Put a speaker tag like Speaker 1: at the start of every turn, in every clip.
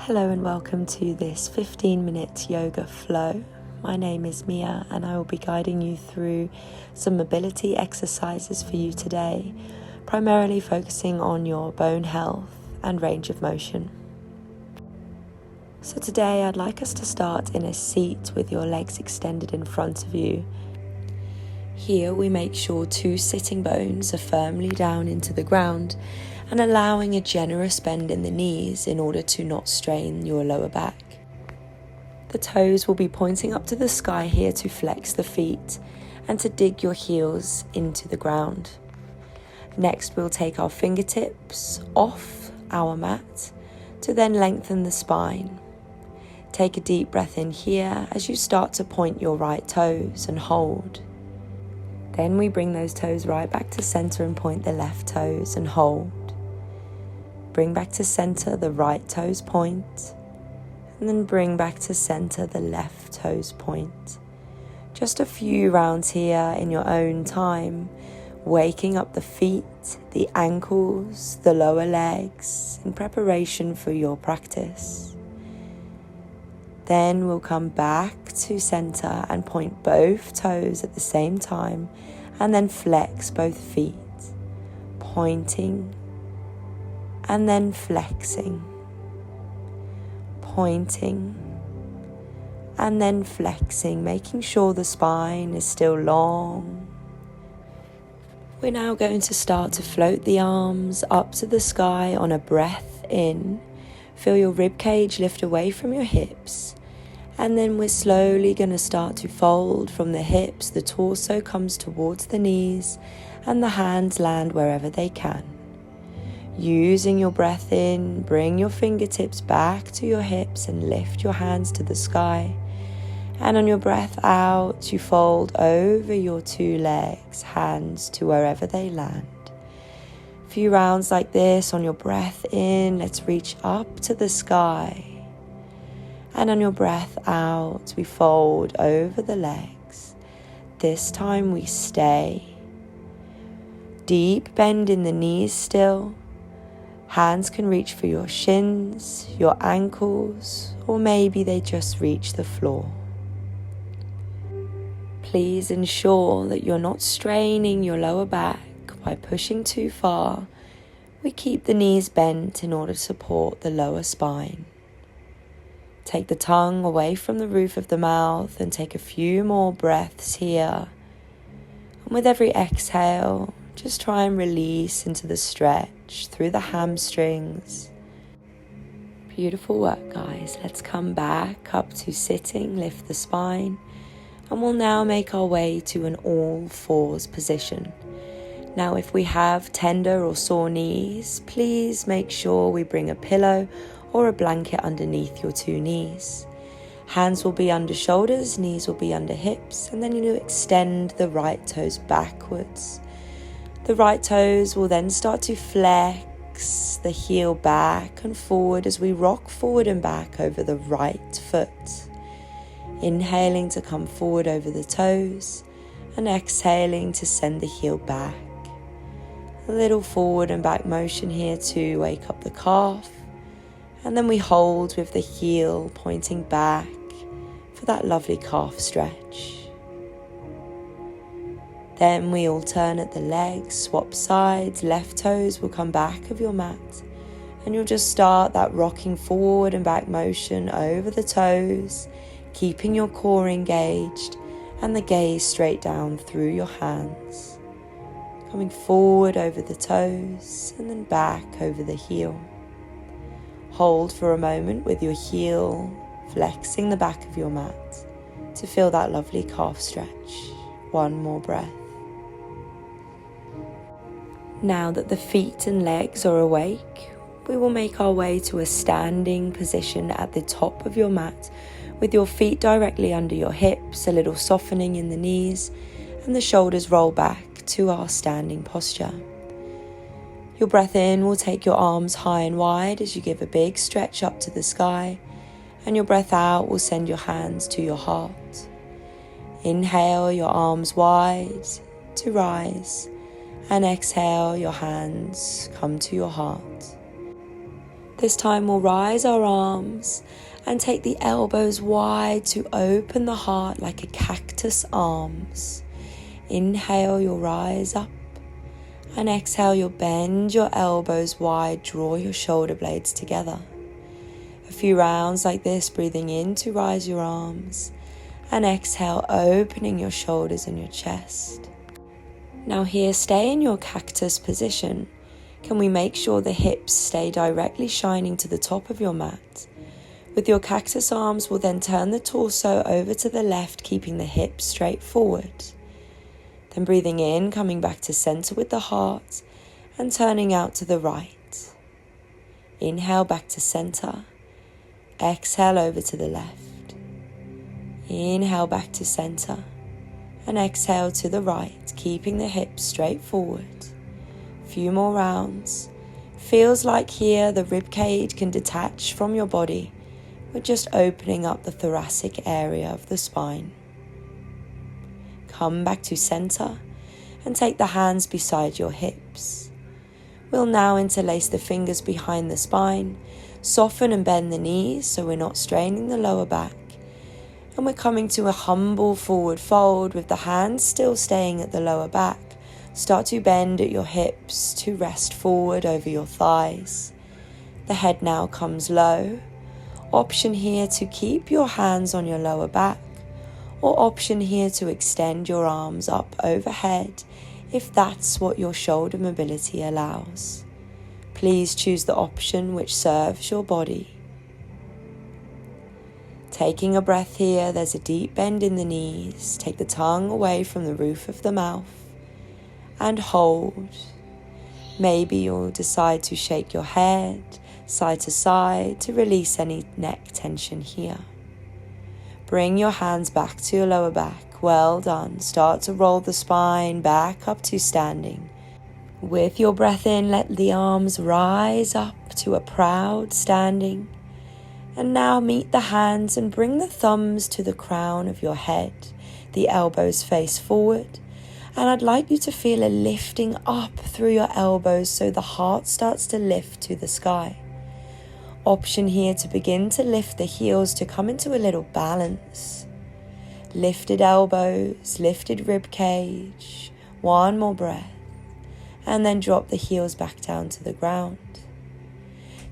Speaker 1: Hello and welcome to this 15-minute yoga flow. My name is Mia and I will be guiding you through some mobility exercises for you today, primarily focusing on your bone health and range of motion. So today I'd like us to start in a seat with your legs extended in front of you. Here we make sure 2 sitting bones are firmly down into the ground and allowing a generous bend in the knees in order to not strain your lower back. The toes will be pointing up to the sky here to flex the feet and to dig your heels into the ground. Next, we'll take our fingertips off our mat to then lengthen the spine. Take a deep breath in here as you start to point your right toes and hold. Then we bring those toes right back to center and point the left toes and hold. Bring back to center, the right toes point, and then bring back to center, the left toes point. Just a few rounds here in your own time, waking up the feet, the ankles, the lower legs in preparation for your practice. Then we'll come back to center and point both toes at the same time, and then flex both feet, pointing and then flexing, pointing and then flexing, making sure the spine is still long. We're now going to start to float the arms up to the sky on a breath in. Feel your rib cage lift away from your hips. And then we're slowly going to start to fold from the hips. The torso comes towards the knees and the hands land wherever they can. Using your breath in, bring your fingertips back to your hips and lift your hands to the sky. And on your breath out, you fold over your 2 legs, hands to wherever they land. A few rounds like this. On your breath in, let's reach up to the sky. And on your breath out, we fold over the legs. This time we stay. Deep bend in the knees still. Hands can reach for your shins, your ankles, or maybe they just reach the floor. Please ensure that you're not straining your lower back by pushing too far. We keep the knees bent in order to support the lower spine. Take the tongue away from the roof of the mouth and take a few more breaths here. And with every exhale, just try and release into the stretch through the hamstrings. Beautiful work, guys. Let's come back up to sitting, lift the spine, and we'll now make our way to an all fours position. Now, if we have tender or sore knees, please make sure we bring a pillow or a blanket underneath your 2 knees. Hands will be under shoulders, knees will be under hips, and then you extend the right toes backwards. The right toes will then start to flex the heel back and forward as we rock forward and back over the right foot. Inhaling to come forward over the toes and exhaling to send the heel back. A little forward and back motion here to wake up the calf. And then we hold with the heel pointing back for that lovely calf stretch. Then we alternate the legs, swap sides, left toes will come back of your mat. And you'll just start that rocking forward and back motion over the toes, keeping your core engaged and the gaze straight down through your hands. Coming forward over the toes and then back over the heel. Hold for a moment with your heel flexing the back of your mat to feel that lovely calf stretch. One more breath. Now that the feet and legs are awake, we will make our way to a standing position at the top of your mat with your feet directly under your hips, a little softening in the knees, and the shoulders roll back to our standing posture. Your breath in will take your arms high and wide as you give a big stretch up to the sky, and your breath out will send your hands to your heart. Inhale your arms wide to rise, and exhale your hands come to your heart. This time we'll rise our arms and take the elbows wide to open the heart like a cactus arms. Inhale, you'll rise up, and exhale, you'll bend your elbows wide, draw your shoulder blades together. A few rounds like this, breathing in to rise your arms, and exhale, opening your shoulders and your chest. Now here, stay in your cactus position. Can we make sure the hips stay directly shining to the top of your mat? With your cactus arms, we'll then turn the torso over to the left, keeping the hips straight forward. Then breathing in, coming back to center with the heart, and turning out to the right. Inhale back to center. Exhale over to the left. Inhale back to center. And exhale to the right, keeping the hips straight forward. Few more rounds. Feels like here the rib cage can detach from your body. We're just opening up the thoracic area of the spine. Come back to center and take the hands beside your hips. We'll now interlace the fingers behind the spine, soften and bend the knees so we're not straining the lower back. And we're coming to a humble forward fold with the hands still staying at the lower back. Start to bend at your hips to rest forward over your thighs. The head now comes low. Option here to keep your hands on your lower back, or option here to extend your arms up overhead if that's what your shoulder mobility allows. Please choose the option which serves your body. Taking a breath here, there's a deep bend in the knees. Take the tongue away from the roof of the mouth and hold. Maybe you'll decide to shake your head side to side to release any neck tension here. Bring your hands back to your lower back. Well done. Start to roll the spine back up to standing. With your breath in, let the arms rise up to a proud standing. And now meet the hands and bring the thumbs to the crown of your head. The elbows face forward. And I'd like you to feel a lifting up through your elbows so the heart starts to lift to the sky. Option here to begin to lift the heels to come into a little balance. Lifted elbows, lifted rib cage. One more breath. And then drop the heels back down to the ground.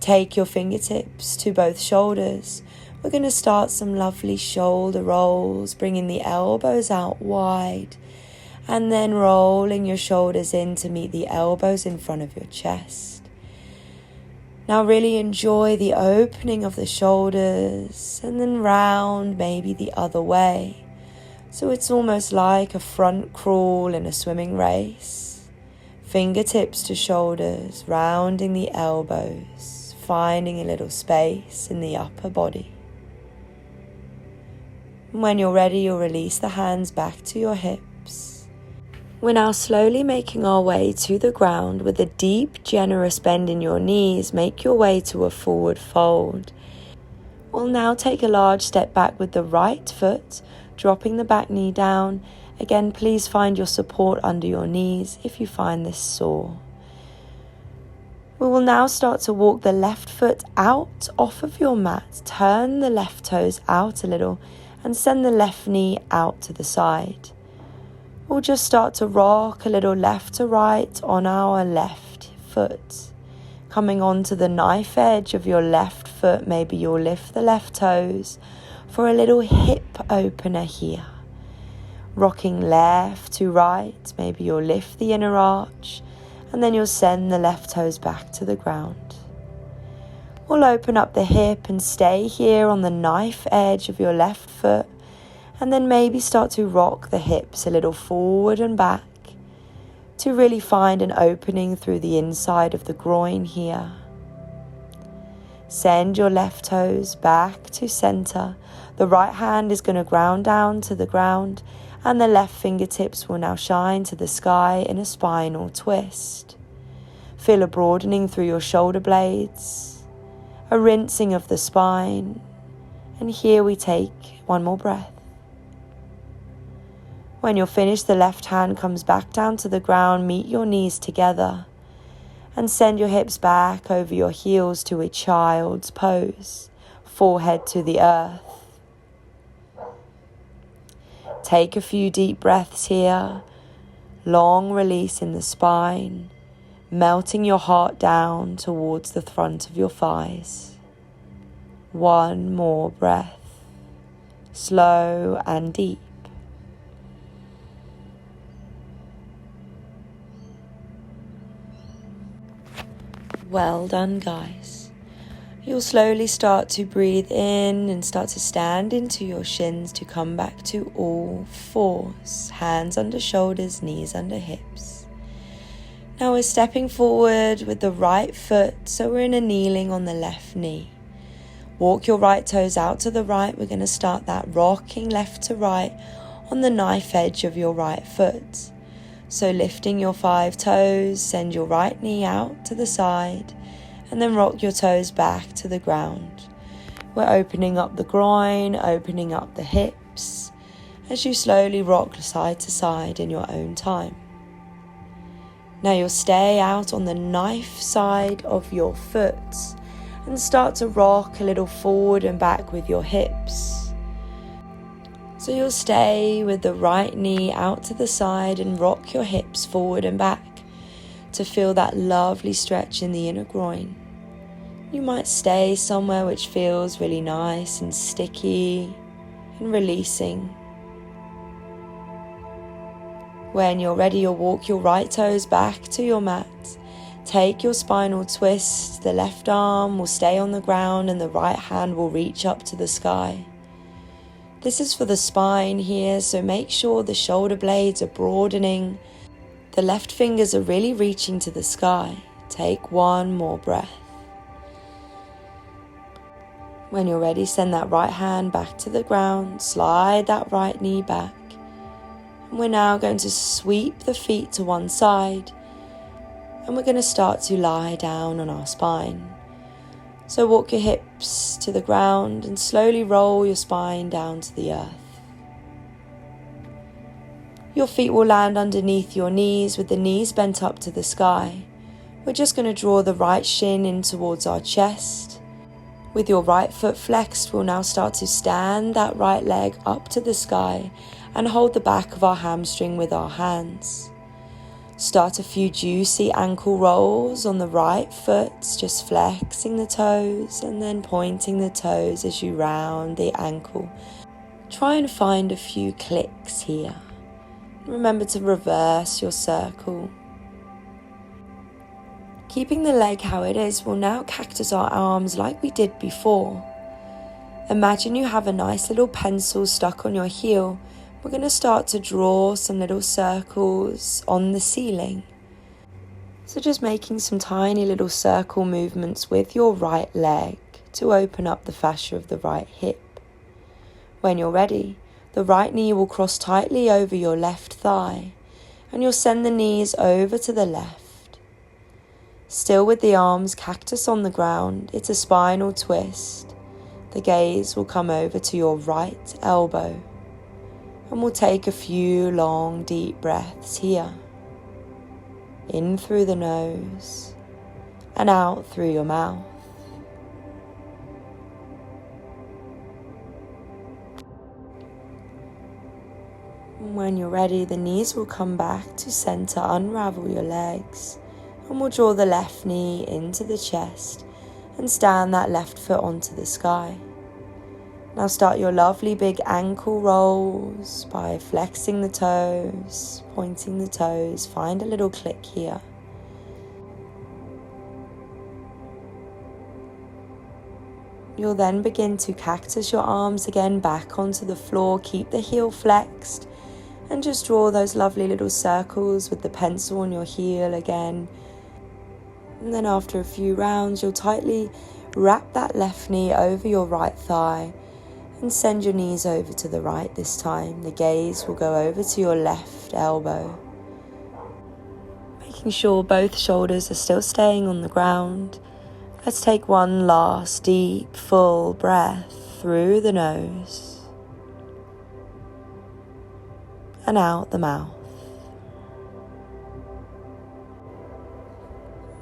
Speaker 1: Take your fingertips to both shoulders. We're going to start some lovely shoulder rolls, bringing the elbows out wide. And then rolling your shoulders in to meet the elbows in front of your chest. Now really enjoy the opening of the shoulders and then round maybe the other way. So it's almost like a front crawl in a swimming race. Fingertips to shoulders, rounding the elbows, finding a little space in the upper body. When you're ready, you'll release the hands back to your hips. We're now slowly making our way to the ground with a deep, generous bend in your knees. Make your way to a forward fold. We'll now take a large step back with the right foot, dropping the back knee down. Again, please find your support under your knees if you find this sore. We will now start to walk the left foot out off of your mat. Turn the left toes out a little and send the left knee out to the side. We'll just start to rock a little left to right on our left foot. Coming onto the knife edge of your left foot, maybe you'll lift the left toes for a little hip opener here. Rocking left to right, maybe you'll lift the inner arch and then you'll send the left toes back to the ground. We'll open up the hip and stay here on the knife edge of your left foot. And then maybe start to rock the hips a little forward and back to really find an opening through the inside of the groin here. Send your left toes back to center. The right hand is going to ground down to the ground and the left fingertips will now shine to the sky in a spinal twist. Feel a broadening through your shoulder blades, a rinsing of the spine, and here we take one more breath. When you're finished, the left hand comes back down to the ground, meet your knees together, And send your hips back over your heels to a child's pose, forehead to the earth. Take a few deep breaths here, long release in the spine, melting your heart down towards the front of your thighs. One more breath, slow and deep. Well done, guys. You'll slowly start to breathe in and start to stand into your shins to come back to all fours. Hands under shoulders, knees under hips. Now we're stepping forward with the right foot, so we're in a kneeling on the left knee. Walk your right toes out to the right. We're going to start that rocking left to right on the knife edge of your right foot. So lifting your 5 toes, send your right knee out to the side, and then rock your toes back to the ground. We're opening up the groin, opening up the hips, as you slowly rock side to side in your own time. Now you'll stay out on the knife side of your foot and start to rock a little forward and back with your hips. So you'll stay with the right knee out to the side and rock your hips forward and back to feel that lovely stretch in the inner groin. You might stay somewhere which feels really nice and sticky and releasing. When you're ready, you'll walk your right toes back to your mat. Take your spinal twist. The left arm will stay on the ground and the right hand will reach up to the sky. This is for the spine here, so make sure the shoulder blades are broadening. The left fingers are really reaching to the sky. Take one more breath. When you're ready, send that right hand back to the ground. Slide that right knee back. And we're now going to sweep the feet to one side. And we're going to start to lie down on our spine. So walk your hips to the ground and slowly roll your spine down to the earth. Your feet will land underneath your knees with the knees bent up to the sky. We're just going to draw the right shin in towards our chest. With your right foot flexed, we'll now start to stand that right leg up to the sky and hold the back of our hamstring with our hands. Start a few juicy ankle rolls on the right foot, just flexing the toes and then pointing the toes as you round the ankle. Try and find a few clicks here. Remember to reverse your circle. Keeping the leg how it is, we'll now cactus our arms like we did before. Imagine you have a nice little pencil stuck on your heel. We're going to start to draw some little circles on the ceiling. So just making some tiny little circle movements with your right leg to open up the fascia of the right hip. When you're ready, the right knee will cross tightly over your left thigh and you'll send the knees over to the left. Still with the arms cactus on the ground, it's a spinal twist. The gaze will come over to your right elbow. And we'll take a few long, deep breaths here. In through the nose and out through your mouth. When you're ready, the knees will come back to center. Unravel your legs. And we'll draw the left knee into the chest and stand that left foot onto the sky. Now start your lovely big ankle rolls by flexing the toes, pointing the toes. Find a little click here. You'll then begin to cactus your arms again back onto the floor. Keep the heel flexed and just draw those lovely little circles with the pencil on your heel again. And then after a few rounds, you'll tightly wrap that left knee over your right thigh and send your knees over to the right this time. The gaze will go over to your left elbow. Making sure both shoulders are still staying on the ground. Let's take one last deep, full breath through the nose and out the mouth.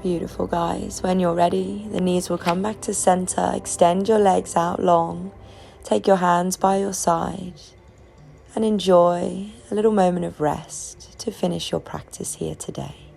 Speaker 1: Beautiful, guys. When you're ready, the knees will come back to center. Extend your legs out long. Take your hands by your side and enjoy a little moment of rest to finish your practice here today.